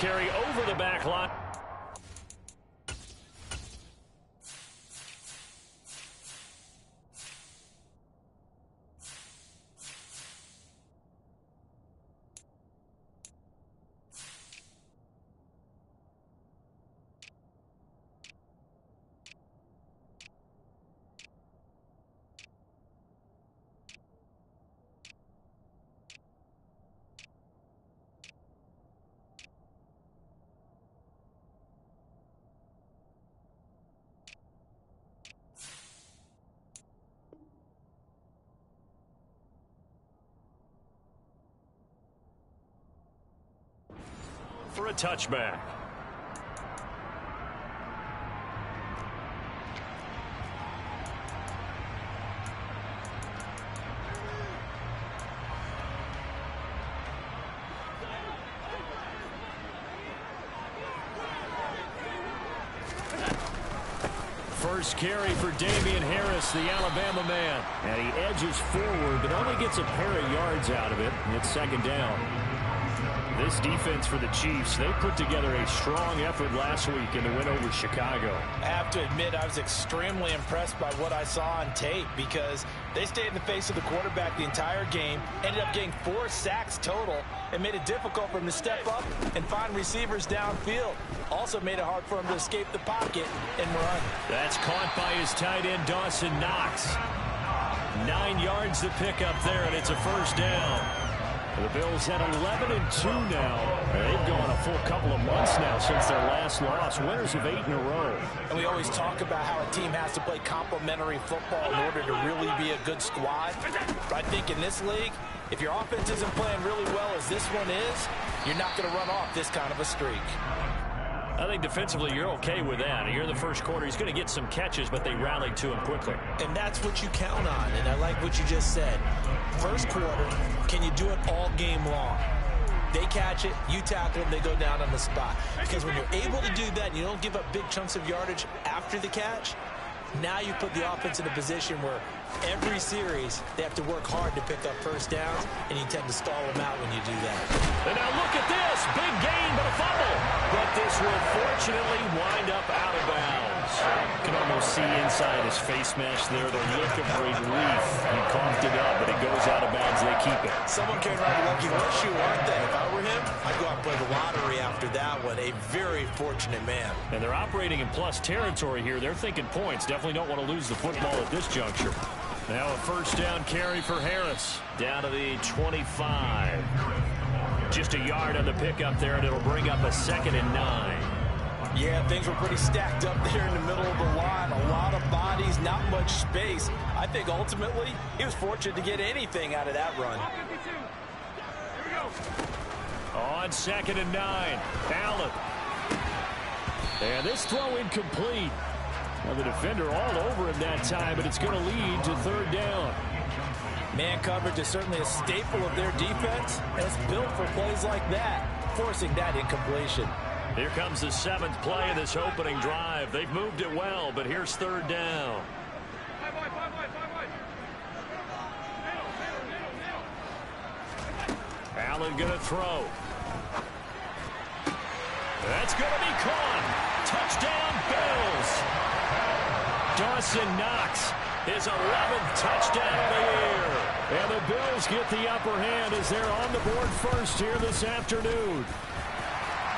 carry over the back line. For a touchback. First carry for Damian Harris, the Alabama man. And he edges forward, but only gets a pair of yards out of it. It's second down. This defense for the Chiefs, they put together a strong effort last week in the win over Chicago. I have to admit, I was extremely impressed by what I saw on tape because they stayed in the face of the quarterback the entire game, ended up getting 4 sacks total, and made it difficult for him to step up and find receivers downfield. Also made it hard for him to escape the pocket and run. That's caught by his tight end, Dawson Knox. 9 yards to pick up there, and it's a first down. The Bills at 11-2 now. They've gone a full couple of months now since their last loss. Winners of 8 in a row. And we always talk about how a team has to play complementary football in order to really be a good squad. But I think in this league, if your offense isn't playing really well as this one is, you're not going to run off this kind of a streak. I think defensively you're okay with that. Here in the first quarter, he's going to get some catches, but they rallied to him quickly. And that's what you count on, and I like what you just said. First quarter, can you do it all game long? They catch it, you tackle them, they go down on the spot. Because when you're able to do that and you don't give up big chunks of yardage after the catch, now you put the offense in a position where every series they have to work hard to pick up first downs, and you tend to stall them out when you do that. And now look at this. Big gain, but a fumble. But this will fortunately wind up out of bounds. You can almost see inside his face mask there the look of relief. He coughed it up, but it goes out of bounds. They keep it. Someone came around a lucky horseshoe, aren't they? If I were him, I'd go out and play the lottery after that one. A very fortunate man. And they're operating in plus territory here. They're thinking points. Definitely don't want to lose the football at this juncture. Now a first down carry for Harris. Down to the 25. Just a yard on the pickup there, and it'll bring up a 2nd and 9. Yeah, things were pretty stacked up there in the middle of the line. A lot of bodies, not much space. I think ultimately he was fortunate to get anything out of that run. On 2nd and 9, Allen. And this throw incomplete. Well, the defender all over him that time, but it's going to lead to 3rd down. Man coverage is certainly a staple of their defense, and it's built for plays like that, forcing that incompletion. Here comes the 7th play of this opening drive. They've moved it well, but here's 3rd down. Allen going to throw. That's going to be caught. Touchdown, Bills. Dawson Knox, his 11th touchdown of the year. And the Bills get the upper hand as they're on the board first here this afternoon.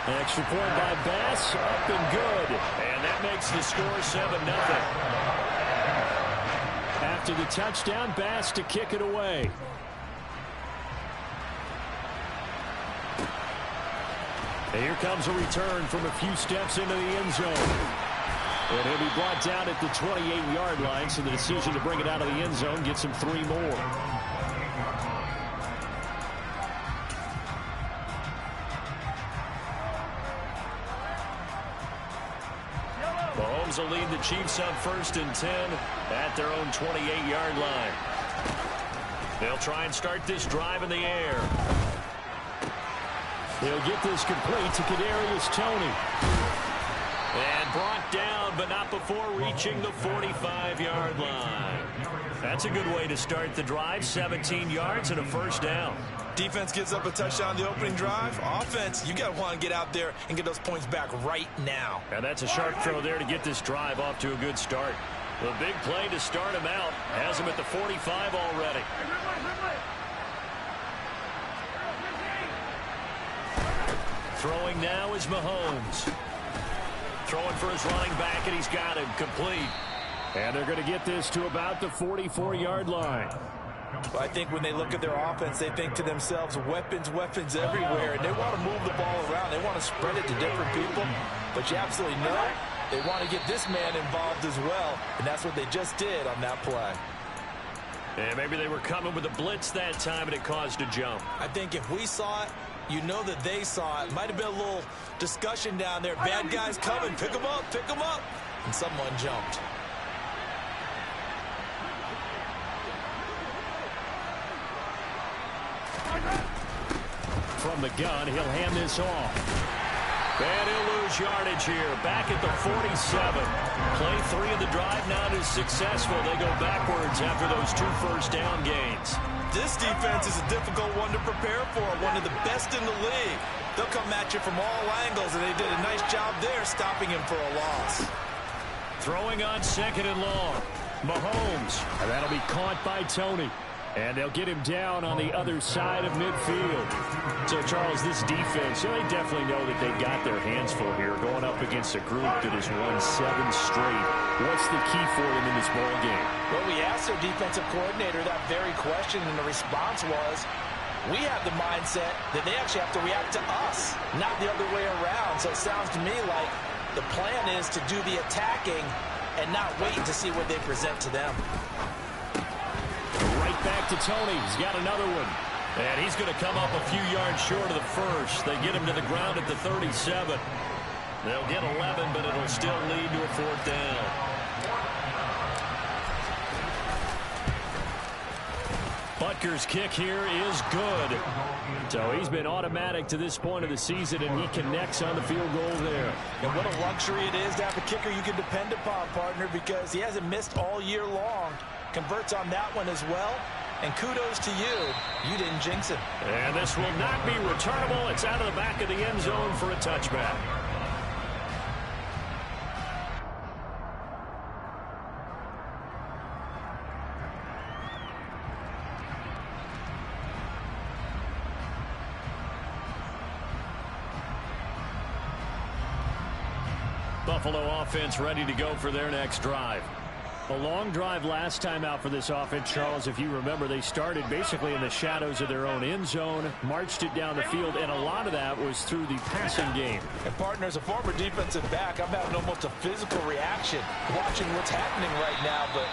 Extra point by Bass, up and good. And that makes the score 7-0. After the touchdown, Bass to kick it away. And here comes a return from a few steps into the end zone. And he'll be brought down at the 28-yard line, so the decision to bring it out of the end zone gets him 3 more. Mahomes will lead the Chiefs on 1st and 10 at their own 28-yard line. They'll try and start this drive in the air. They'll get this complete to Kadarius Toney. And brought down, but not before reaching the 45-yard line. That's a good way to start the drive. 17 yards and a first down. Defense gives up a touchdown on the opening drive. Offense, you got to want to get out there and get those points back right now. And that's a sharp throw there to get this drive off to a good start. The big play to start him out has him at the 45 already. Throwing now is Mahomes. Throwing for his running back, and he's got him complete. And they're going to get this to about the 44-yard line. Well, I think when they look at their offense, they think to themselves, weapons, weapons everywhere. And they want to move the ball around. They want to spread it to different people. But you absolutely know they want to get this man involved as well. And that's what they just did on that play. And maybe they were coming with a blitz that time, and it caused a jump. I think if we saw it, you know that they saw it. Might have been a little discussion down there. Bad guys coming. Pick them up. Pick them up. And someone jumped. From the gun, he'll hand this off. And he'll lose yardage here. Back at the 47. Play 3 of the drive not as successful. They go backwards after those 2 first down gains. This defense is a difficult one to prepare for. One of the best in the league. They'll come at you from all angles, and they did a nice job there stopping him for a loss. Throwing on 2nd and long. Mahomes. And that'll be caught by Tony. And they'll get him down on the other side of midfield. So, Charles, this defense, they definitely know that they've got their hands full here going up against a group that has won 7 straight. What's the key for them in this ball game? Well, we asked their defensive coordinator that very question, and the response was, we have the mindset that they actually have to react to us, not the other way around. So it sounds to me like the plan is to do the attacking and not wait to see what they present to them. Right back to Tony. He's got another one. And he's going to come up a few yards short of the first. They get him to the ground at the 37. They'll get 11, but it'll still lead to a 4th down. Butker's kick here is good. So he's been automatic to this point of the season, and he connects on the field goal there. And what a luxury it is to have a kicker you can depend upon, partner, because he hasn't missed all year long. Converts on that one as well. And kudos to you. You didn't jinx it. And this will not be returnable. It's out of the back of the end zone for a touchback. Buffalo offense ready to go for their next drive. A long drive last time out for this offense, Charles. If you remember, they started basically in the shadows of their own end zone, marched it down the field, and a lot of that was through the passing game. And, partner, as a former defensive back, I'm having almost a physical reaction watching what's happening right now. But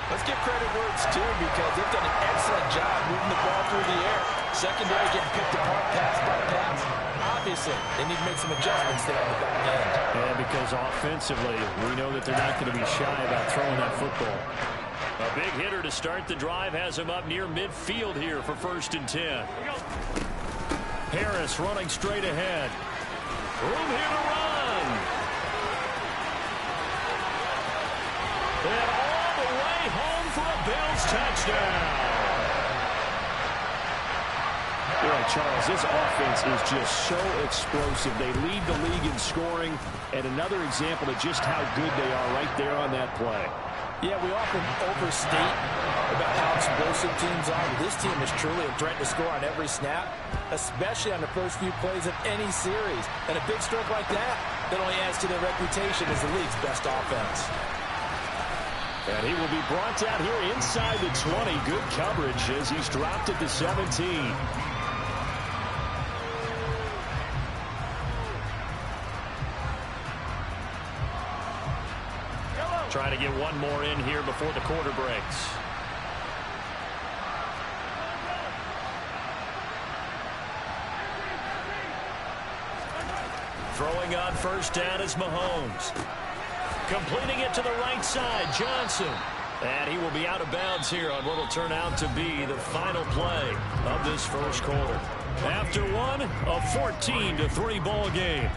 let's give credit where it's due, because they've done an excellent job moving the ball through the air. Secondary getting picked apart pass by pass. Obviously, they need to make some adjustments there on the back end. And because offensively, we know that they're not going to be shy about throwing that football. A big hitter to start the drive has him up near midfield here for 1st and 10. Harris running straight ahead. Room here to run. And all the way home for a Bills touchdown. You're right, Charles. This offense is just so explosive. They lead the league in scoring, and another example of just how good they are right there on that play. Yeah, we often overstate about how explosive teams are. This team is truly a threat to score on every snap, especially on the first few plays of any series. And a big stroke like that only adds to their reputation as the league's best offense. And he will be brought down here inside the 20. Good coverage as he's dropped at the 17. Trying to get one more in here before the quarter breaks. Throwing on 1st down is Mahomes. Completing it to the right side, Johnson. And he will be out of bounds here on what will turn out to be the final play of this first quarter. After one, a 14-3 ball game.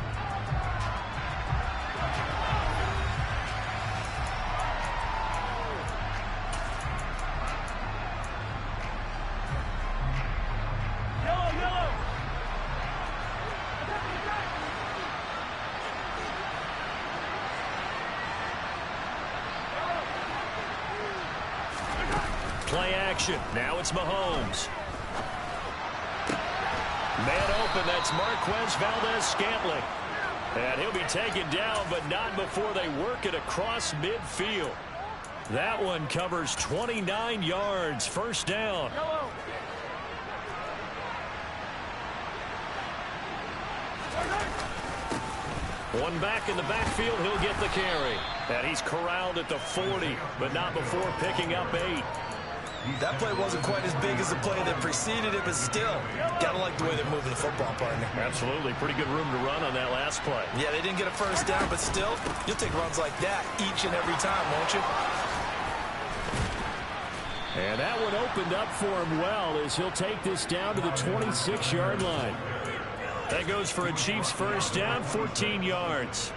play action. Now it's Mahomes. Man open, that's Marquez Valdez-Scantling. And he'll be taken down, but not before they work it across midfield. That one covers 29 yards. First down. One back in the backfield, he'll get the carry. And he's corralled at the 40, but not before picking up 8. That play wasn't quite as big as the play that preceded it, but still, gotta like the way they're moving the football, partner. Absolutely. Pretty good room to run on that last play. Yeah, they didn't get a first down, but still, you'll take runs like that each and every time, won't you? And that one opened up for him well as he'll take this down to the 26-yard line. That goes for a Chiefs first down, 14 yards.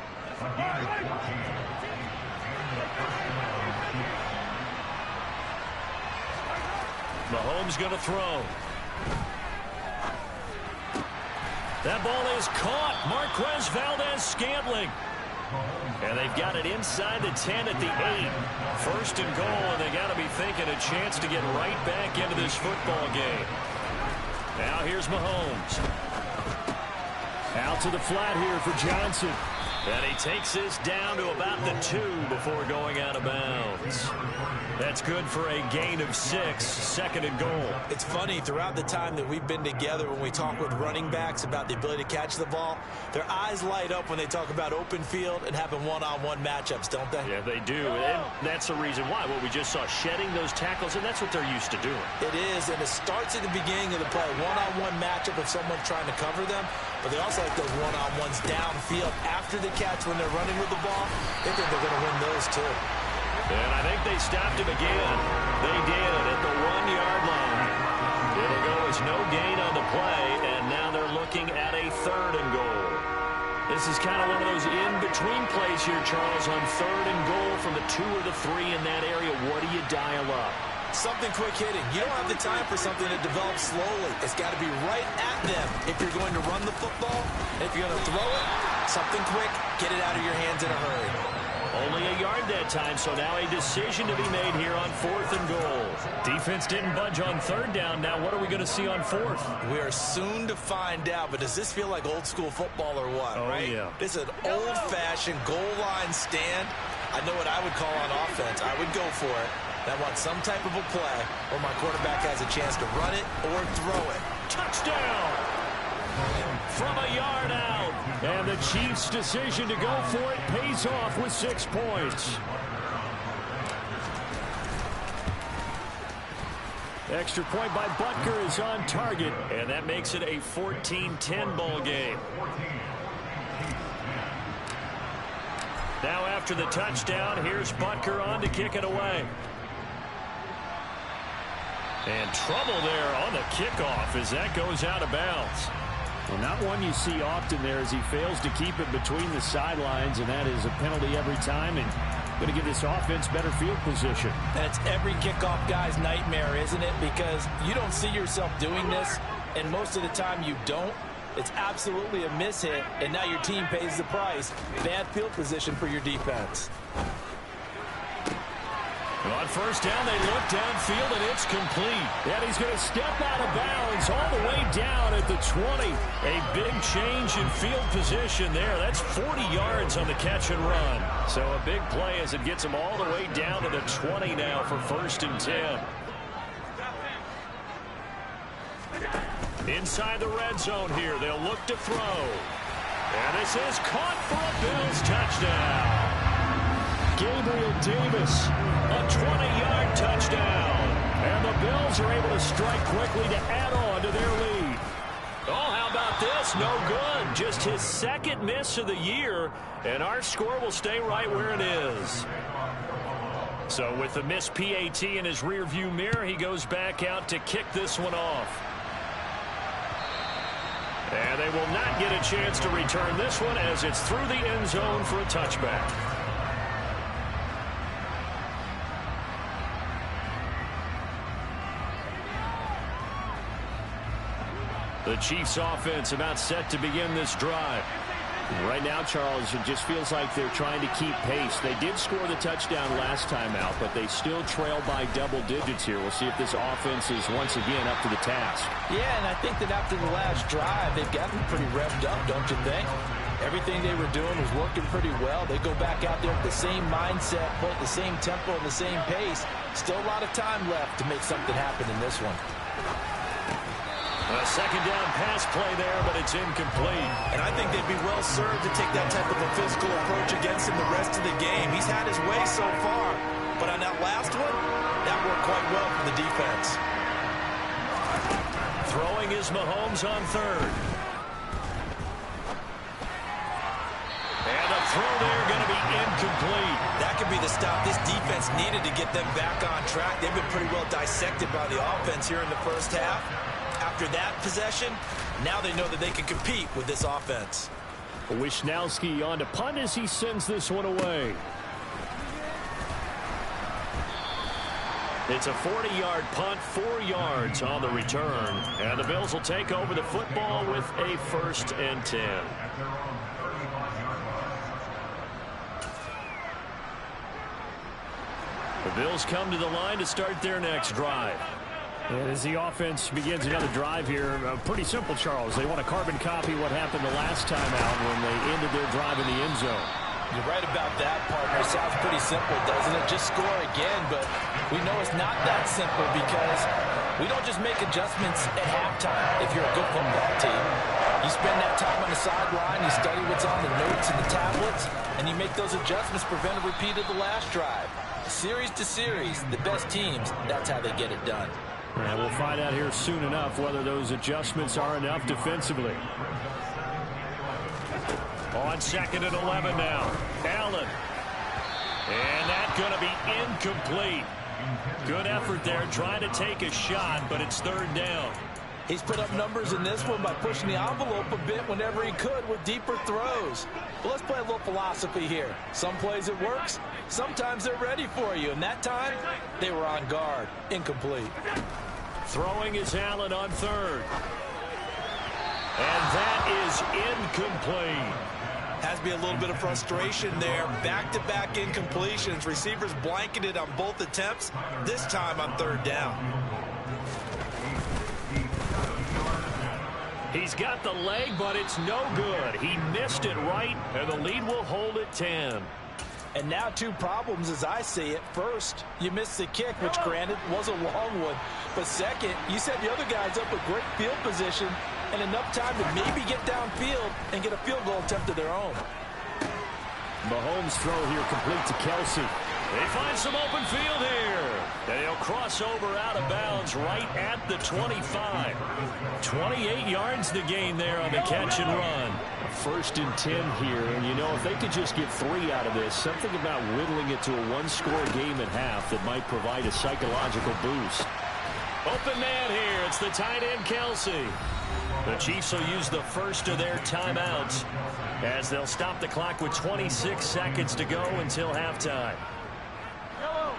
Mahomes going to throw. That ball is caught. Marquez Valdez-Scantling. And they've got it inside the 10 at the 8. First and goal, and they got to be thinking a chance to get right back into this football game. Now here's Mahomes. Out to the flat here for Johnson. And he takes this down to about the 2 before going out of bounds. That's good for a gain of 6, second and goal. It's funny, throughout the time that we've been together, when we talk with running backs about the ability to catch the ball, their eyes light up when they talk about open field and having one-on-one matchups, don't they? Yeah, they do. And that's the reason why. Well, we just saw shedding those tackles, and that's what they're used to doing. It is, and it starts at the beginning of the play. One-on-one matchup if someone's trying to cover them, but they also like those one-on-ones downfield after the catch when they're running with the ball. They think they're going to win those, too. And I think they stopped him again. They did at the 1-yard line. It'll go as no gain on the play, and now they're looking at a third and goal. This is kind of one of those in-between plays here, Charles, on third and goal from the 2 or the 3 in that area. What do you dial up? Something quick hitting. You don't have the time for something that develops slowly. It's got to be right at them if you're going to run the football. And if you're going to throw it, something quick, get it out of your hands in a hurry. Only a yard that time, so now a decision to be made here on 4th and goal. Defense didn't budge on third down. Now what are we going to see on 4th? We are soon to find out, but does this feel like old school football or what, right? Yeah. This is an old-fashioned goal line stand. I know what I would call on offense. I would go for it. I want some type of a play where my quarterback has a chance to run it or throw it. Touchdown! From a yard out. And the Chiefs' decision to go for it pays off with 6 points. Extra point by Butker is on target, and that makes it a 14-10 ball game. Now after the touchdown, here's Butker on to kick it away. And trouble there on the kickoff as that goes out of bounds. Well, not one you see often there as he fails to keep it between the sidelines, and that is a penalty every time, and going to give this offense better field position. And it's every kickoff guy's nightmare, isn't it? Because you don't see yourself doing this, and most of the time you don't. It's absolutely a mishit, and now your team pays the price. Bad field position for your defense. On first down, they look downfield, and it's complete. And he's going to step out of bounds all the way down at the 20. A big change in field position there. That's 40 yards on the catch and run. So a big play as it gets him all the way down to the 20 now for 1st and 10. Inside the red zone here, they'll look to throw. And this is caught for a Bills touchdown. Gabriel Davis, a 20-yard touchdown. And the Bills are able to strike quickly to add on to their lead. Oh, how about this? No good. Just his 2nd miss of the year, and our score will stay right where it is. So with the missed PAT in his rearview mirror, he goes back out to kick this one off. And they will not get a chance to return this one as it's through the end zone for a touchback. The Chiefs offense about set to begin this drive. Right now, Charles, it just feels like they're trying to keep pace. They did score the touchdown last time out, but they still trail by double digits here. We'll see if this offense is once again up to the task. Yeah, and I think that after the last drive, they've gotten pretty revved up, don't you think? Everything they were doing was working pretty well. They go back out there with the same mindset, play at the same tempo and the same pace. Still a lot of time left to make something happen in this one. A second down pass play there, but it's incomplete. And I think they'd be well served to take that type of a physical approach against him the rest of the game. He's had his way so far, but on that last one, that worked quite well for the defense. Throwing is Mahomes on third. And the throw there going to be incomplete. That could be the stop this defense needed to get them back on track. They've been pretty well dissected by the offense here in the first half. After that possession, now they know that they can compete with this offense. Wisnowski on to punt as he sends this one away. It's a 40-yard punt, 4 yards on the return. And the Bills will take over the football with a 1st and 10. The Bills come to the line to start their next drive. And as the offense begins another drive here, pretty simple, Charles. They want to carbon copy what happened the last time out when they ended their drive in the end zone. You're right about that, partner. It sounds pretty simple, doesn't it? Just score again, but we know it's not that simple because we don't just make adjustments at halftime if you're a good football team. You spend that time on the sideline, you study what's on the notes and the tablets, and you make those adjustments, prevent a repeat of the last drive. Series to series, the best teams, that's how they get it done. And we'll find out here soon enough whether those adjustments are enough defensively. On 2nd and 11 now. Allen. And that's going to be incomplete. Good effort there, trying to take a shot, but it's 3rd down. He's put up numbers in this one by pushing the envelope a bit whenever he could with deeper throws. Well, let's play a little philosophy here. Some plays it works, sometimes they're ready for you, and that time they were on guard. Incomplete. Throwing is Allen on 3rd. And that is incomplete. Has to be a little bit of frustration there. Back-to-back incompletions. Receivers blanketed on both attempts, this time on 3rd down. He's got the leg, but it's no good. He missed it right, and the lead will hold at 10. And now 2 problems as I see it. First, you missed the kick, which granted was a long one. But second, you set the other guys up with great field position and enough time to maybe get downfield and get a field goal attempt of their own. Mahomes' throw here complete to Kelsey. They find some open field here. And he'll cross over out of bounds right at the 25. 28 yards the gain there on the catch and run. 1st and 10 here. And, you know, if they could just get 3 out of this, something about whittling it to a 1-score game at half that might provide a psychological boost. Open man here. It's the tight end, Kelsey. The Chiefs will use the first of their timeouts as they'll stop the clock with 26 seconds to go until halftime.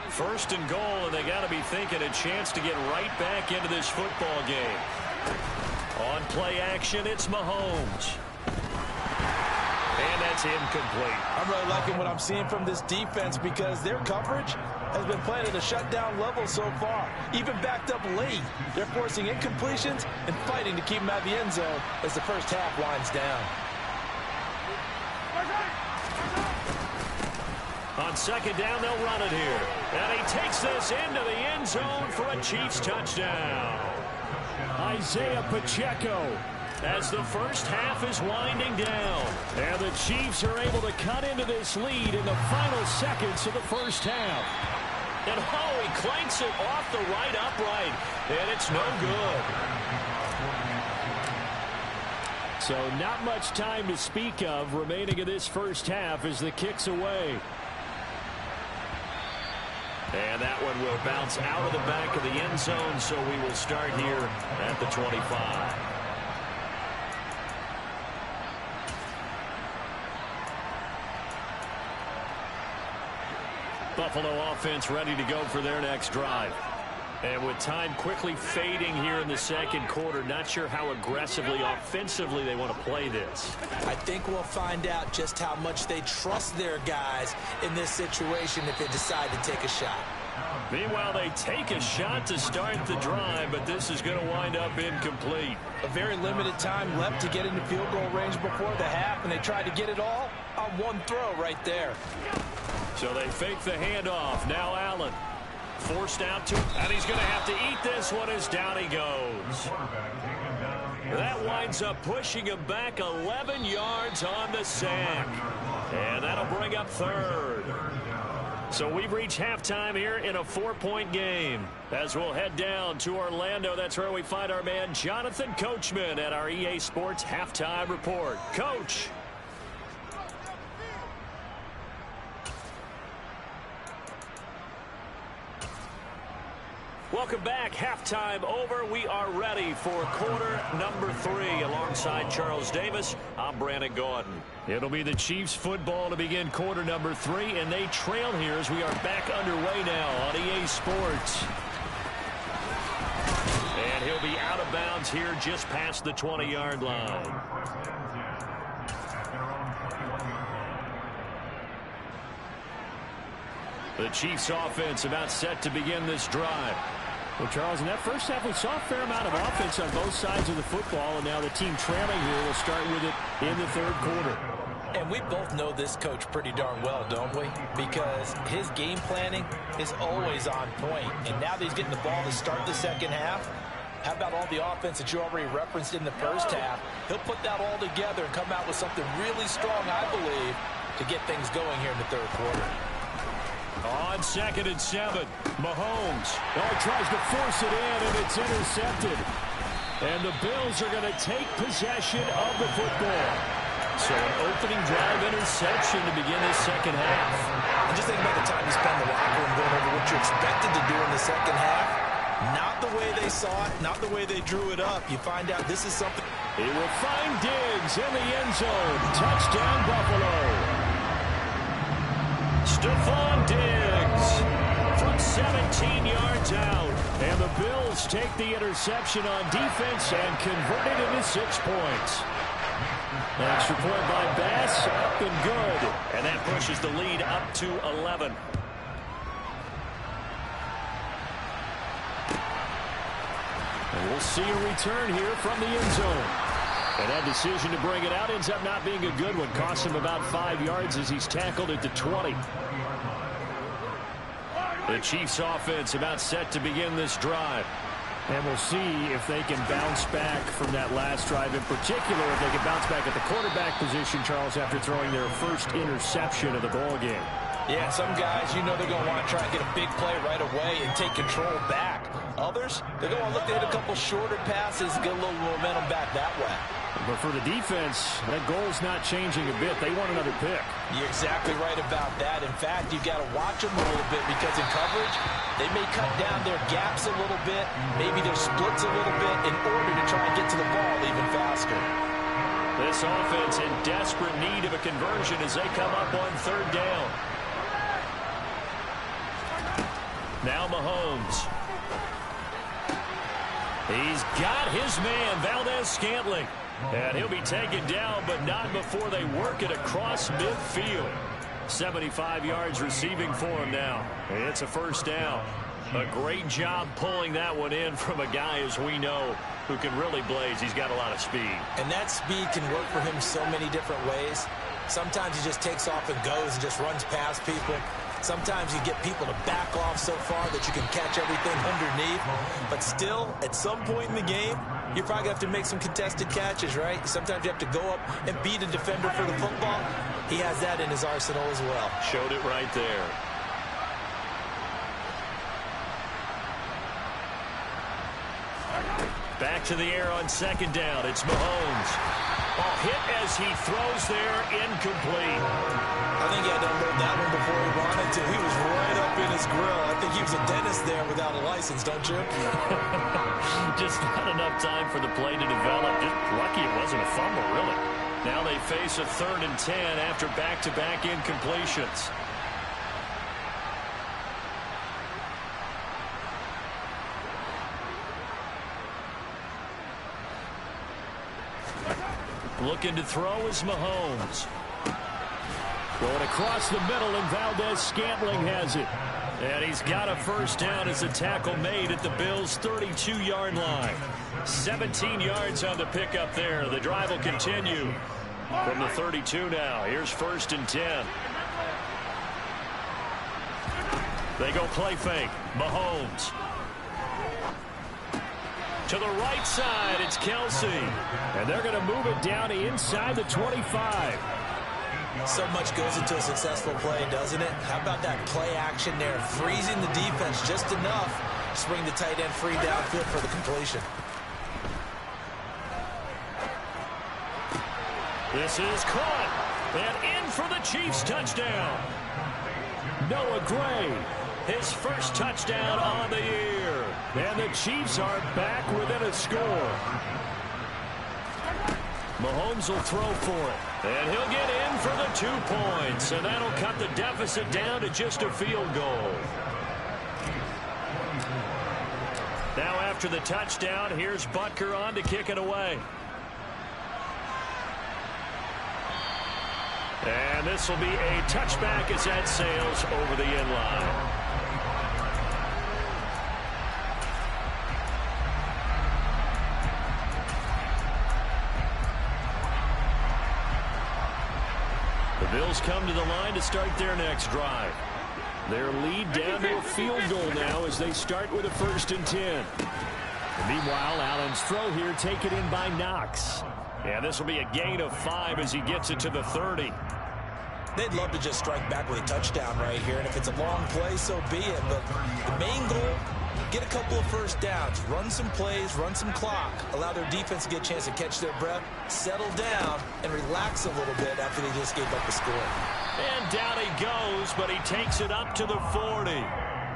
1st and goal, and they got to be thinking a chance to get right back into this football game. On play action, it's Mahomes. And that's incomplete. I'm really liking what I'm seeing from this defense because their coverage has been playing at a shutdown level so far. Even backed up late, they're forcing incompletions and fighting to keep them out of the end zone as the first half winds down. On 2nd down, they'll run it here. And he takes this into the end zone for a Chiefs touchdown. Isaiah Pacheco as the first half is winding down. And the Chiefs are able to cut into this lead in the final seconds of the first half. And oh, he clanks it off the right upright. And it's no good. So not much time to speak of remaining in this first half as the kick's away. And that one will bounce out of the back of the end zone, so we will start here at the 25. Buffalo offense ready to go for their next drive. And with time quickly fading here in the second quarter, not sure how aggressively, offensively they want to play this. I think we'll find out just how much they trust their guys in this situation if they decide to take a shot. Meanwhile, they take a shot to start the drive, but this is going to wind up incomplete. A very limited time left to get into field goal range before the half, and they tried to get it all on one throw right there. So they fake the handoff. Now Allen. Forced out to, and he's going to have to eat this one as down he goes. That winds up pushing him back 11 yards on the sack. And that'll bring up third. So we've reached halftime here in a 4-point game. As we'll head down to Orlando, that's where we find our man Jonathan Coachman at our EA Sports Halftime Report. Coach. Welcome back. Halftime over. We are ready for quarter number 3. Alongside Charles Davis, I'm Brandon Gordon. It'll be the Chiefs football to begin quarter number 3, and they trail here as we are back underway now on EA Sports. And he'll be out of bounds here just past the 20-yard line. The Chiefs offense about set to begin this drive. Well, Charles, in that first half, we saw a fair amount of offense on both sides of the football, and now the team trailing here will start with it in the third quarter. And we both know this coach pretty darn well, don't we? Because his game planning is always on point. And now that he's getting the ball to start the second half, how about all the offense that you already referenced in the first half? He'll put that all together and come out with something really strong, I believe, to get things going here in the third quarter. On 2nd and 7, Mahomes. Oh, he tries to force it in, and it's intercepted. And the Bills are going to take possession of the football. So an opening drive interception to begin this second half. And just think about the time you spend in the locker room going over what you expected to do in the second half. Not the way they saw it, not the way they drew it up. You find out this is something. He will find Diggs in the end zone. Touchdown, Buffalo. Stephon Diggs from 17 yards out. And the Bills take the interception on defense and convert it into 6 points. An extra point by Bass, up and good. And that pushes the lead up to 11. And we'll see a return here from the end zone. And that decision to bring it out ends up not being a good one. Costs him about 5 yards as he's tackled at the 20. The Chiefs offense about set to begin this drive. And we'll see if they can bounce back from that last drive. In particular, if they can bounce back at the quarterback position, Charles, after throwing their first interception of the ball game. Yeah, some guys, you know they're going to want to try and get a big play right away and take control back. Others, they're going to look to hit a couple shorter passes, get a little momentum back that way. But for the defense, that goal's not changing a bit. They want another pick. You're exactly right about that. In fact, you've got to watch them a little bit because in coverage, they may cut down their gaps a little bit, maybe their splits a little bit in order to try and get to the ball even faster. This offense in desperate need of a conversion as they come up on third down. Now Mahomes. He's got his man, Valdez-Scantling. And he'll be taken down, but not before they work it across midfield. 75 yards receiving for him now. It's a first down. A great job pulling that one in from a guy, as we know, who can really blaze. He's got a lot of speed. And that speed can work for him so many different ways. Sometimes he just takes off and goes and just runs past people. Sometimes you get people to back off so far that you can catch everything underneath. But still, at some point in the game, you're probably going to have to make some contested catches, right? Sometimes you have to go up and beat a defender for the football. He has that in his arsenal as well. Showed it right there. Back to the air on second down. It's Mahomes. Oh, hit as he throws there, incomplete. I think he had to unload that one before he wanted to. He was right up in his grill. I think he was a dentist there without a license, don't you? Just not enough time for the play to develop. Just lucky it wasn't a fumble, really. Now they face a 3rd and 10 after back-to-back incompletions. Looking to throw is Mahomes. Going across the middle, and Valdez-Scantling has it. And he's got a first down as a tackle made at the Bills' 32-yard line. 17 yards on the pickup there. The drive will continue from the 32 now. Here's 1st and 10. They go play fake. Mahomes. To the right side, it's Kelsey. And they're going to move it down inside the 25. So much goes into a successful play, doesn't it? How about that play action there? Freezing the defense just enough to bring the tight end free downfield for the completion. This is caught. And in for the Chiefs touchdown. Noah Gray, his first touchdown on the year. And the Chiefs are back within a score. Mahomes will throw for it. And he'll get in for the 2 points. And that'll cut the deficit down to just a field goal. Now after the touchdown, here's Butker on to kick it away. And this will be a touchback as that sails over the end line. The Bills come to the line to start their next drive. Their lead down to a field goal now as they start with a 1st and 10. Meanwhile, Allen's throw here taken in by Knox. And this will be a gain of 5 as he gets it to the 30. They'd love to just strike back with a touchdown right here, and if it's a long play, so be it. But the main goal, get a couple of first downs, run some plays, run some clock, allow their defense to get a chance to catch their breath, settle down, and relax a little bit after they just gave up the score. And down he goes, but he takes it up to the 40.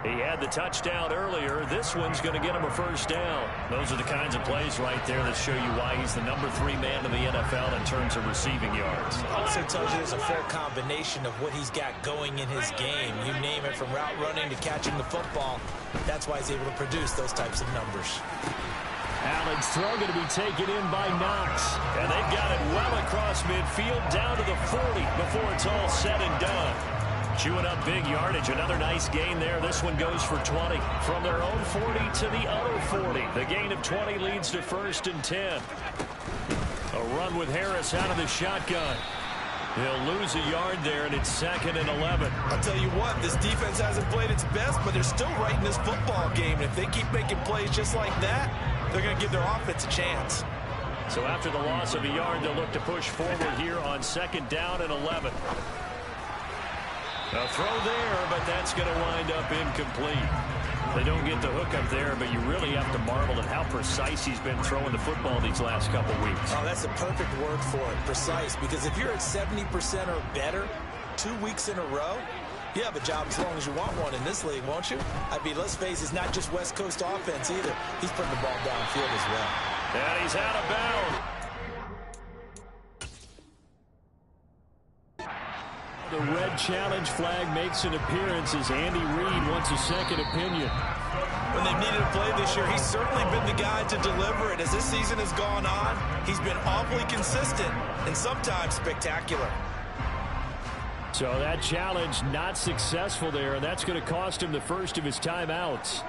He had the touchdown earlier. This one's going to get him a first down. Those are the kinds of plays right there that show you why he's the number 3 man in the NFL in terms of receiving yards. Also tells you there's a full combination of what he's got going in his game. You name it, from route running to catching the football. That's why he's able to produce those types of numbers. Allen's throw going to be taken in by Knox. And they've got it well across midfield down to the 40 before it's all said and done. Chewing up big yardage. Another nice gain there. This one goes for 20. From their own 40 to the other 40. The gain of 20 leads to 1st and 10. A run with Harris out of the shotgun. He'll lose a yard there, and it's 2nd and 11. I'll tell you what, this defense hasn't played its best, but they're still right in this football game. And if they keep making plays just like that, they're going to give their offense a chance. So after the loss of a yard, they'll look to push forward here on 2nd down and 11. A throw there, but that's going to wind up incomplete. They don't get the hook up there, but you really have to marvel at how precise he's been throwing the football these last couple weeks. Oh, that's the perfect word for it, precise, because if you're at 70% or better 2 weeks in a row, you have a job as long as you want one in this league, won't you? I mean, let's face it, it's not just West Coast offense either. He's putting the ball downfield as well. And he's out of bounds. The red challenge flag makes an appearance as Andy Reid wants a second opinion. When they've needed a play this year, he's certainly been the guy to deliver it. As this season has gone on, he's been awfully consistent and sometimes spectacular. So that challenge not successful there, and that's going to cost him the first of his timeouts.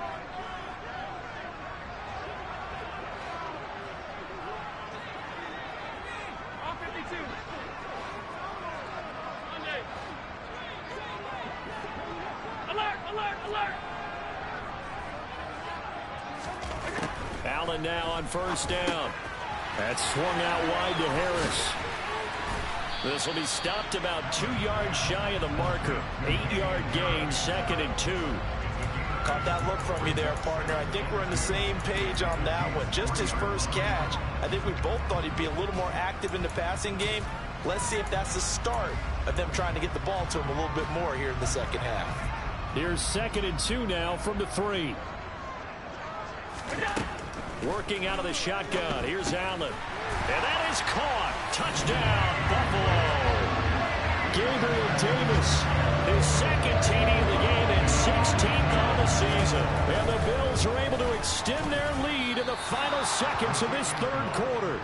Allen now on 1st down. That's swung out wide to Harris. This will be stopped about 2 yards shy of the marker. 8-yard gain, 2nd and 2. Caught that look from you there, partner. I think we're on the same page on that one. Just his first catch. I think we both thought he'd be a little more active in the passing game. Let's see if that's the start of them trying to get the ball to him a little bit more here in the second half. Here's 2nd and 2 now from the 3. Working out of the shotgun. Here's Allen. And that is caught. Touchdown, Buffalo. Gabriel Davis, his 2nd TD of the game and 16th on the season. And the Bills are able to extend their lead in the final seconds of this 3rd quarter.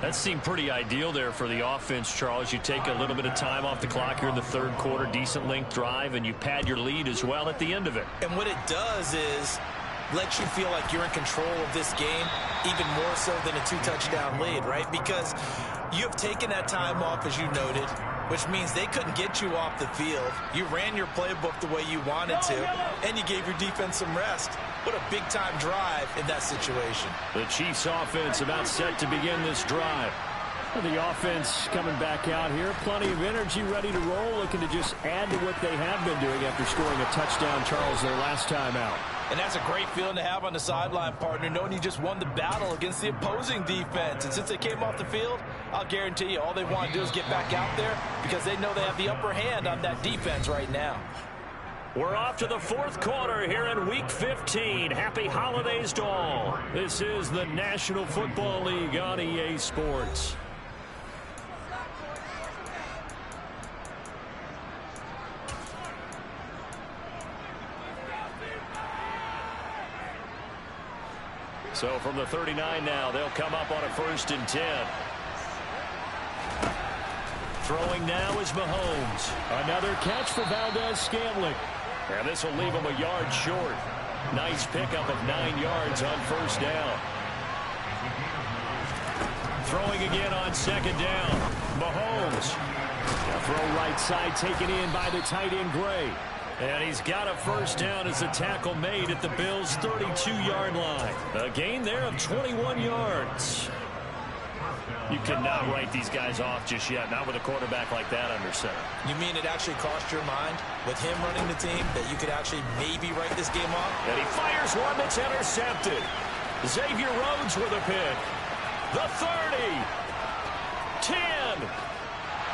That seemed pretty ideal there for the offense, Charles. You take a little bit of time off the clock here in the third quarter, decent length drive, and you pad your lead as well at the end of it. And what it does is let you feel like you're in control of this game, even more so than a 2-touchdown lead, right? Because you have taken that time off, as you noted, which means they couldn't get you off the field. You ran your playbook the way you wanted to, and you gave your defense some rest. What a big-time drive in that situation. The Chiefs offense about set to begin this drive. The offense coming back out here. Plenty of energy, ready to roll, looking to just add to what they have been doing after scoring a touchdown, Charles, their last time out. And that's a great feeling to have on the sideline, partner, knowing you just won the battle against the opposing defense. And since they came off the field, I'll guarantee you all they want to do is get back out there because they know they have the upper hand on that defense right now. We're off to the fourth quarter here in Week 15. Happy holidays to all. This is the National Football League on EA Sports. So from the 39 now, they'll come up on a 1st and 10. Throwing now is Mahomes. Another catch for Valdez-Scantling. And this will leave him a yard short. Nice pickup of 9 yards on 1st down. Throwing again on 2nd down. Mahomes. A throw right side taken in by the tight end Gray. And he's got a 1st down as the tackle made at the Bills' 32-yard line. A gain there of 21 yards. You cannot write these guys off just yet, not with a quarterback like that under center. You mean it actually crossed your mind with him running the team that you could actually maybe write this game off? And he fires one that's intercepted. Xavier Rhodes with a pick. The 30. 10.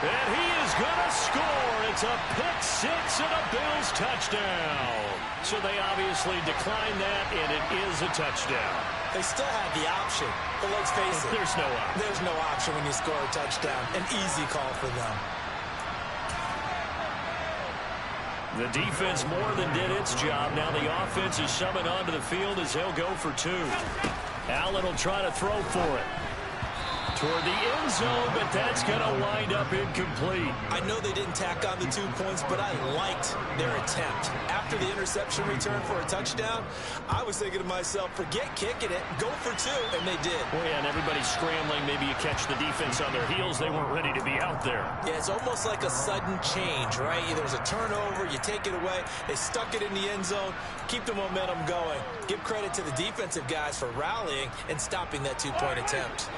And he is going to score. It's a pick 6 and a Bills touchdown. So they obviously declined that, and it is a touchdown. They still had the option, but let's face it. There's no option. There's no option when you score a touchdown. An easy call for them. The defense more than did its job. Now the offense is summoned onto the field as they'll go for 2. Allen will try to throw for it. Toward the end zone, but that's going to wind up incomplete. I know they didn't tack on the 2 points, but I liked their attempt. After the interception return for a touchdown, I was thinking to myself, forget kicking it, go for 2, and they did. Well, yeah, and everybody's scrambling. Maybe you catch the defense on their heels. They weren't ready to be out there. Yeah, it's almost like a sudden change, right? There's a turnover, you take it away, they stuck it in the end zone, keep the momentum going. Give credit to the defensive guys for rallying and stopping that 2-point attempt.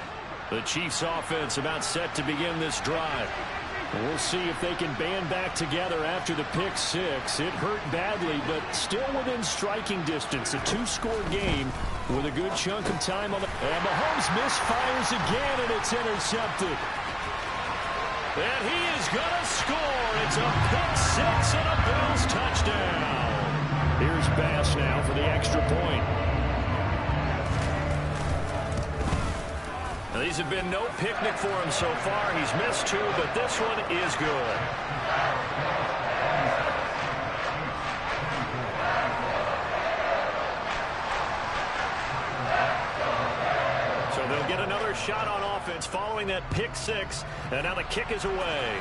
The Chiefs offense about set to begin this drive. We'll see if they can band back together after the pick 6. It hurt badly, but still within striking distance. A 2-score game with a good chunk of time on the... And Mahomes misfires again, and it's intercepted. And he is going to score. It's a pick 6 and a Bills touchdown. Here's Bass now for the extra point. Now, these have been no picnic for him so far. He's missed 2, but this one is good. So they'll get another shot on offense following that pick 6, and now the kick is away.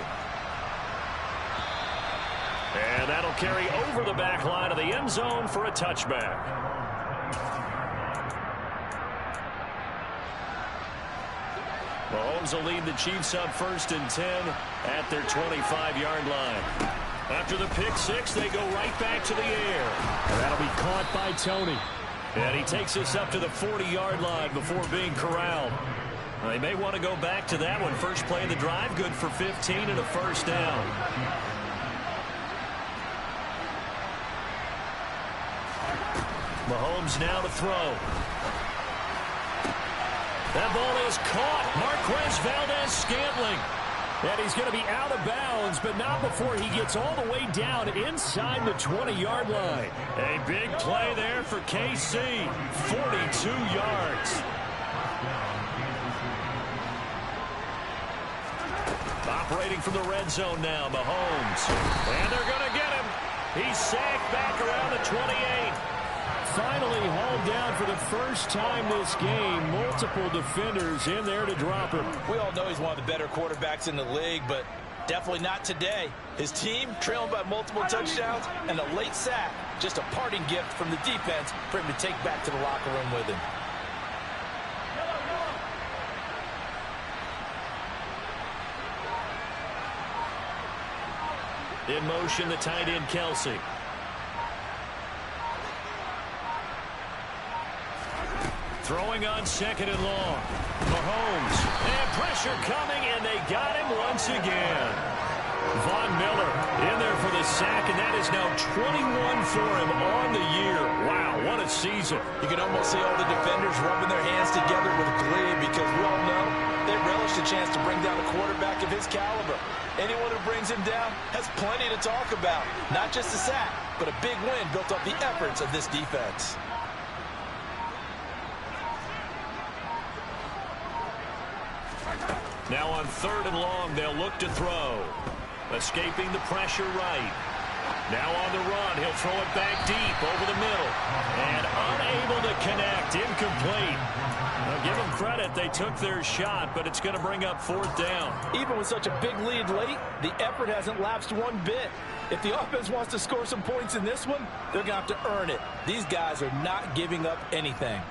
And that'll carry over the back line of the end zone for a touchback. Mahomes will lead the Chiefs up 1st and 10 at their 25-yard line. After the pick 6, they go right back to the air. And that'll be caught by Tony. And he takes us up to the 40-yard line before being corralled. They may want to go back to that one. First play of the drive, good for 15 and a 1st down. Mahomes now to throw. That ball is caught. Marquez Valdez-Scantling. And he's going to be out of bounds, but not before he gets all the way down inside the 20-yard line. A big play there for KC. 42 yards. Operating from the red zone now, Mahomes. And they're going to get him. He's sacked back around the 28. finally hauled down for the first time this game. Multiple defenders in there to drop him. We all know he's one of the better quarterbacks in the league, but definitely not today. His team trailing by multiple touchdowns and a late sack. Just a parting gift from the defense for him to take back to the locker room with him. In motion, the tight end, Kelsey. Throwing on second and long. Mahomes. And pressure coming, and they got him once again. Von Miller in there for the sack, and that is now 21 for him on the year. Wow, what a season. You can almost see all the defenders rubbing their hands together with glee because we all know they relish the chance to bring down a quarterback of his caliber. Anyone who brings him down has plenty to talk about. Not just a sack, but a big win built off the efforts of this defense. Now on third and long, they'll look to throw. Escaping the pressure right. Now on the run, he'll throw it back deep over the middle. And unable to connect, incomplete. Now give them credit, they took their shot, but it's going to bring up fourth down. Even with such a big lead late, the effort hasn't lapsed one bit. If the offense wants to score some points in this one, they're going to have to earn it. These guys are not giving up anything.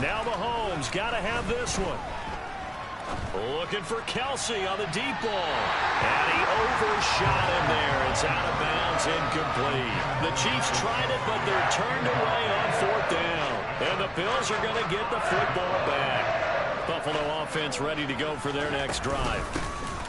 Now Mahomes got to have this one. Looking for Kelsey on the deep ball. And he overshot him there. It's out of bounds, incomplete. The Chiefs tried it, but they're turned away on fourth down. And the Bills are going to get the football back. Buffalo offense ready to go for their next drive.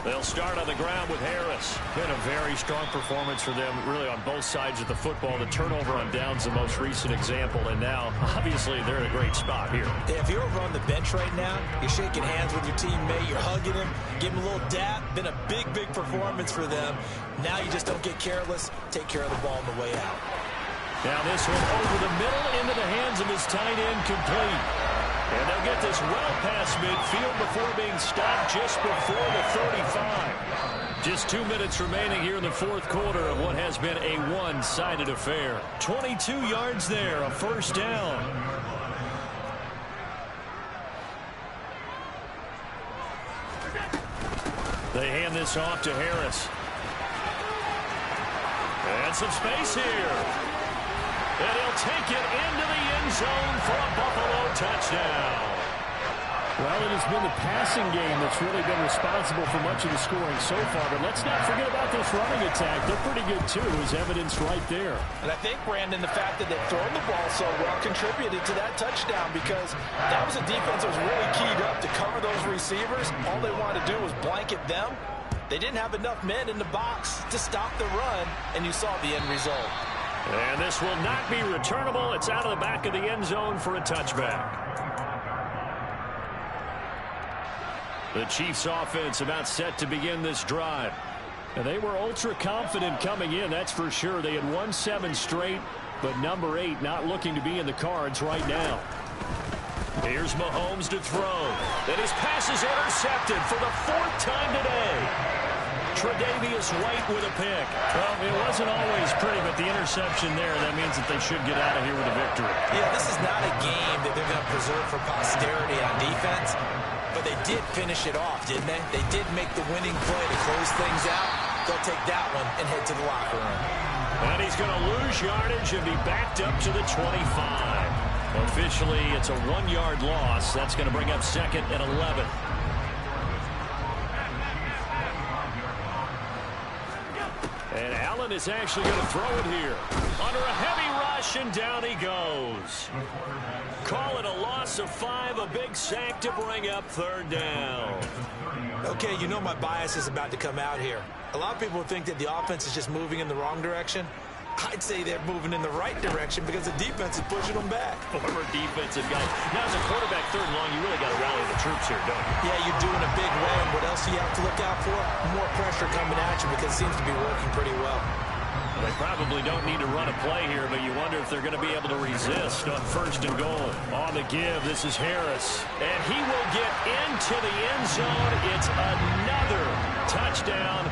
They'll start on the ground with Harris. Been a very strong performance for them, really on both sides of the football. The turnover on downs, the most recent example, and now, obviously, they're in a great spot here. Yeah, if you're over on the bench right now, you're shaking hands with your teammate, you're hugging him, giving him a little dap. Been a big, big performance for them. Now you just don't get careless. Take care of the ball on the way out. Now this one over the middle into the hands of his tight end, complete. And they'll get this well past midfield before being stopped just before the 35. Just 2 minutes remaining here in the fourth quarter of what has been a one-sided affair. 22 yards there, a first down. They hand this off to Harris. And some space here. And he'll take it into the end zone for a Buffalo touchdown. Well, it has been the passing game that's really been responsible for much of the scoring so far. But let's not forget about this running attack. They're pretty good, too, as evidenced right there. And I think, Brandon, the fact that they've thrown the ball so well contributed to that touchdown because that was a defense that was really keyed up to cover those receivers. All they wanted to do was blanket them. They didn't have enough men in the box to stop the run, and you saw the end result. And this will not be returnable. It's out of the back of the end zone for a touchback. The Chiefs offense about set to begin this drive. And they were ultra confident coming in, that's for sure. They had won 7 straight, but number 8 not looking to be in the cards right now. Here's Mahomes to throw. And his pass is intercepted for the 4th time today. Tre'Davious White with a pick. Well, it wasn't always pretty, but the interception there, that means that they should get out of here with a victory. Yeah, this is not a game that they're going to preserve for posterity on defense, but they did finish it off, didn't they? They did make the winning play to close things out. They'll take that one and head to the locker room. And he's going to lose yardage and be backed up to the 25. Officially, it's a 1-yard loss. That's going to bring up 2nd and 11. And Allen is actually going to throw it here. Under a heavy rush, and down he goes. Call it a loss of 5, a big sack to bring up 3rd down. Okay, you know my bias is about to come out here. A lot of people think that the offense is just moving in the wrong direction. I'd say they're moving in the right direction because the defense is pushing them back. Former defensive guy. Now, as a quarterback, third and long, you really got to rally the troops here, don't you? Yeah, you do in a big way. And what else do you have to look out for? More pressure coming at you because it seems to be working pretty well. They probably don't need to run a play here, but you wonder if they're going to be able to resist on first and goal. On the give, this is Harris. And he will get into the end zone. It's another touchdown.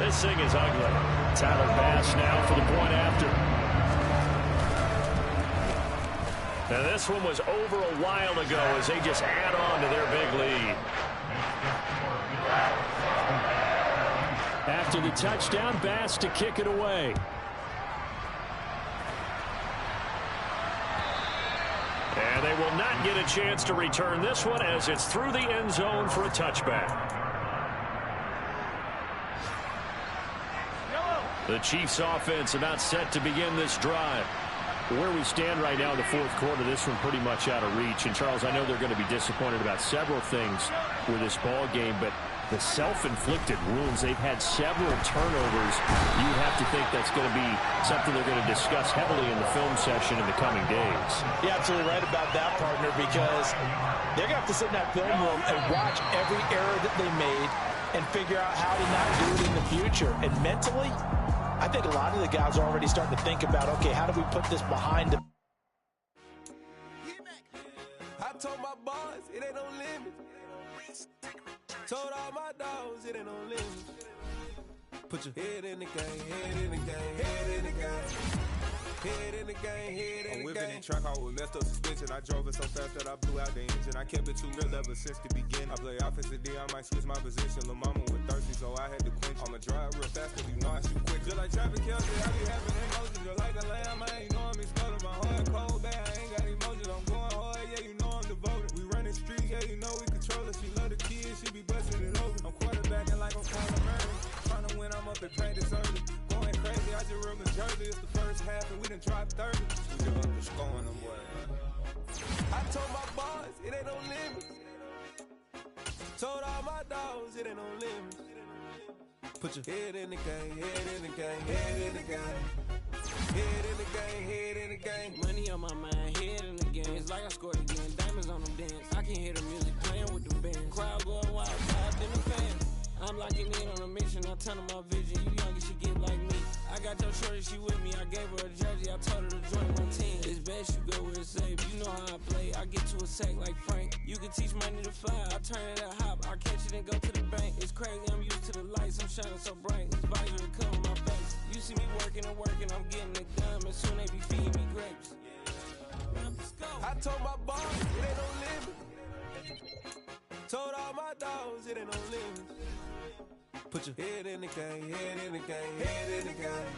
This thing is ugly. Tyler Bass now for the point after. Now this one was over a while ago as they just add on to their big lead. After the touchdown, Bass to kick it away. And they will not get a chance to return this one as it's through the end zone for a touchback. The Chiefs offense about set to begin this drive. Where we stand right now in the fourth quarter, this one pretty much out of reach. And Charles, I know they're going to be disappointed about several things with this ball game, but the self-inflicted wounds, they've had several turnovers. You have to think that's going to be something they're going to discuss heavily in the film session in the coming days. You're absolutely right about that, partner, because they're going to have to sit in that film room and watch every error that they made and figure out how to not do it in the future. And mentally, I think a lot of the guys are already starting to think about, okay, how do we put this behind them? I told my boys, it ain't no limit. Told all my dogs, it ain't no limit. Put your head in the game, head in the game, head in the game. Head in the game, head in the game. I'm whipping and track out with messed up suspension. I drove it so fast that I blew out the engine. I kept it too real ever since the beginning. I play offensive D, I might switch my position. Lil' mama was thirsty, so I had to quench. I'ma drive real fast, cause you know I shoot quick. Just like traffic Kelsey, I be having emotions. Just like a lamb, I ain't know I'm exploding. My heart cold, bad, I ain't got emotions. I'm going hard, yeah, you know I'm devoted. We running streets, yeah, you know we control it. She love the kids, she be busting it open. I'm quarterbacking like I'm Kyler Murray. Trying to win, I'm up at practice early. Going crazy, I just real Jersey. It's the first half and we done dropped 30. We just underscoring them, boy. I told my boys, it ain't no limits. Told all my dogs, it ain't no limits. Put your head in the game, head in the game, head in the game. Head in the game, head in the game. Money on my mind, head in the game. It's like I scored again, diamonds on them dance. I can hear the music playing with the band. Crowd going wild, loud in the fan. I'm locking in on a mission, I tell them my vision. You young, you should get like me. I got your shorty, she with me. I gave her a jersey, I told her to join my team. It's best you go where it's safe. You know how I play, I get to a sack like Frank. You can teach money to fly, I turn it at hop. I catch it and go to the bank. It's crazy, I'm used to the lights, I'm shining so bright. This visor to cover my face. You see me working and working, I'm getting it done. And soon they be feeding me grapes. Let's go. I told my boys, it ain't no limit. Told all my dogs, it ain't no limit. Put your head in the game, head in the game, head in the game.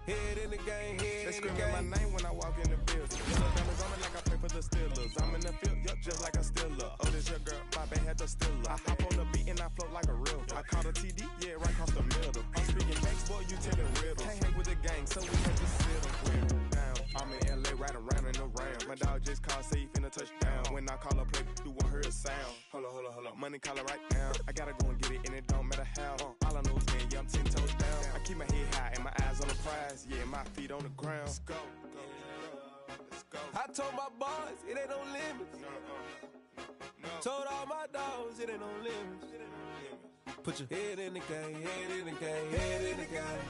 Head in the game, head in the game. They screaming my name when I walk in the building. Yellow diamonds on me like I play for the Steelers. I'm in the field, yup, just like a Steeler. Oh, this your girl, my band had the Steeler. I hop on the beat and I float like a real. I caught a TD, yeah, right across the middle. I'm speaking banks, boy, you tell the riddle. Can't hang with the gang, so we had to sit them with it down. I'm in LA, riding around in the round. My dog just called, say he finna touchdown. When I call a play, you won't hear a sound. Hold up, hold up, hold up. Money caller right now. I gotta go and get it, and it don't matter how. All I know is, man, yeah, I'm 10 toes down. I keep my head high and my eyes on the prize. Yeah, my feet on the ground. Let's go, let's go. I told my boys, it ain't no limits. No. Told all my dogs, it ain't no limits. Put your head in the game, head in the game, head in the game.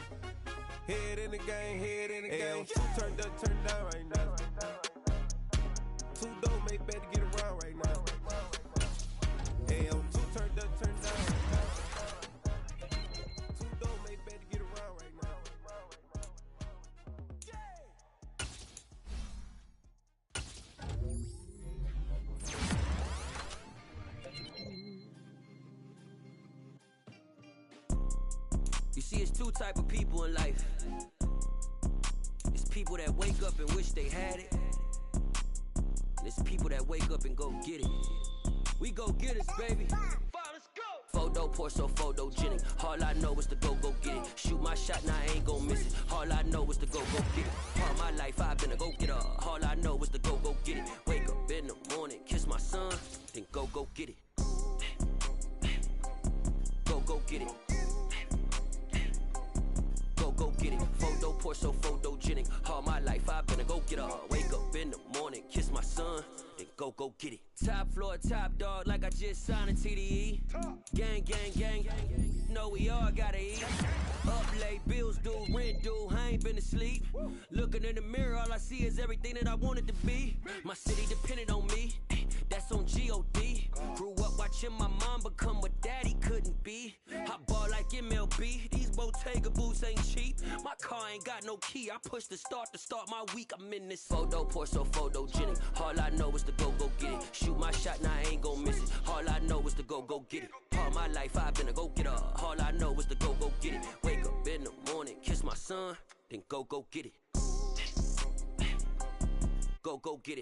Head in the game, head in the game. Turned up, turned down right now. Two dope, make better get around right now. Two turned up, turned down right now. Two dope, make better get around right now. You see, it's two type of people in life. It's people that wake up and wish they had it. And it's people that wake up and go get it. We go get it, baby. Let's go. Photo poor, so photogenic. All I know is to go get it. Shoot my shot, now I ain't gon' miss it. All I know is to go get it. All my life I've been a go-getter. All I know is to go get it. Wake up in the morning, kiss my son, then go get it. Go get it. Go get it. Photo pour so photogenic. All my life I've been a go-getter. Wake up in the morning, kiss my son, then go get it. Top floor, top dog, like I just signed a TDE. Gang, gang, gang, know we all gotta eat. Up late, bills due, rent due, I ain't been asleep. Looking in the mirror, all I see is everything that I wanted to be. My city depended on me, that's on G.O.D. Grew up watching my mom become what daddy couldn't be. I ball like MLB, these Bottega boots ain't cheap. My car ain't got no key, I push the start to start my week. I'm in this photo, pour so photogenic. All I know is to go get it. Shoot my shot, now I ain't gon' miss it. All I know is to go get it. All my life I've been a go-getter. All I know is to go get it. Wake up in the morning, kiss my son, then go get it. Go get it.